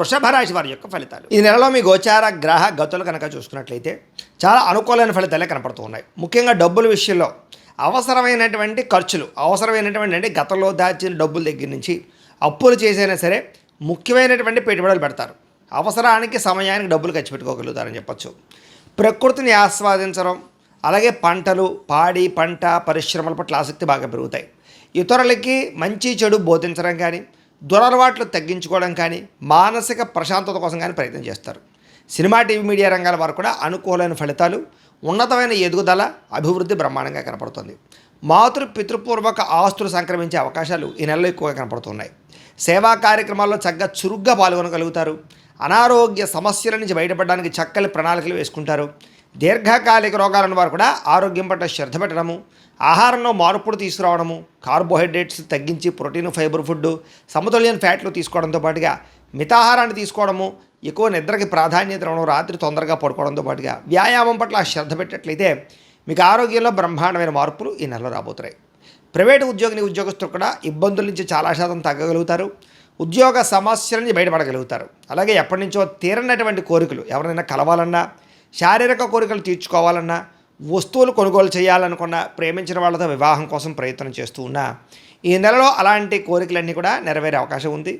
వృషభ రాశి వారి యొక్క ఫలితాలు. ఈ నెలలో మీ గోచార గ్రహ గతులు కనుక చూసుకున్నట్లయితే చాలా అనుకూలమైన ఫలితాలే కనపడుతూ ఉన్నాయి. ముఖ్యంగా డబ్బుల విషయంలో అవసరమైనటువంటి ఖర్చులు, అవసరమైనటువంటి అంటే గతంలో దాచిన డబ్బుల దగ్గర నుంచి అప్పులు చేసైనా సరే ముఖ్యమైనటువంటి పెట్టుబడులు పెడతారు. అవసరానికి సమయానికి డబ్బులు ఖర్చు పెట్టుకోగలుగుతారని చెప్పచ్చు. ప్రకృతిని ఆస్వాదించడం, అలాగే పంటలు, పాడి పంట పరిశ్రమల పట్ల ఆసక్తి బాగా పెరుగుతాయి. ఇతరులకి మంచి చెడు బోధించడం కానీ, దురలవాట్లు తగ్గించుకోవడం కానీ, మానసిక ప్రశాంతత కోసం కానీ ప్రయత్నం చేస్తారు. సినిమా, టీవీ, మీడియా రంగాల వారు కూడా అనుకూలమైన ఫలితాలు, ఉన్నతమైన ఎదుగుదల, అభివృద్ధి బ్రహ్మాండంగా కనపడుతుంది. పితృపూర్వక ఆస్తులు సంక్రమించే అవకాశాలు ఈ నెలలో ఎక్కువగా కనపడుతున్నాయి. సేవా కార్యక్రమాల్లో చక్కగా చురుగ్గా పాల్గొనగలుగుతారు. అనారోగ్య సమస్యల నుంచి బయటపడడానికి చక్కని ప్రణాళికలు వేసుకుంటారు. దీర్ఘకాలిక రోగాలను వారు కూడా ఆరోగ్యం పట్ల శ్రద్ధ పెట్టడము, ఆహారంలో మార్పులు తీసుకురావడము, కార్బోహైడ్రేట్స్ తగ్గించి ప్రోటీన్, ఫైబర్ ఫుడ్, సమతుల్యం ఫ్యాట్లు తీసుకోవడంతో పాటుగా మితాహారాన్ని తీసుకోవడము, ఎక్కువ నిద్రకి ప్రాధాన్యత ఇవ్వడం, రాత్రి తొందరగా పడుకోవడంతో పాటుగా వ్యాయామం పట్ల శ్రద్ధ పెట్టినట్లయితే మీకు ఆరోగ్యంలో బ్రహ్మాండమైన మార్పులు ఈ నెలలో రాబోతున్నాయి. ప్రైవేటు ఉద్యోగస్తులు కూడా ఇబ్బందుల నుంచి చాలా శాతం తగ్గగలుగుతారు. ఉద్యోగ సమస్యల నుంచి బయటపడగలుగుతారు. అలాగే ఎప్పటి నుంచో తీరనటువంటి కోరికలు, ఎవరైనా కలవాలన్నా, శారీరక కోరికలు తీర్చుకోవాలన్నా, వస్తువులు కొనుగోలు చేయాలనుకున్నా, ప్రేమించిన వాళ్ళతో వివాహం కోసం ప్రయత్నం చేస్తూ ఉన్నా ఈ నెలలో అలాంటి కోరికలన్నీ కూడా నెరవేరే అవకాశం ఉంది.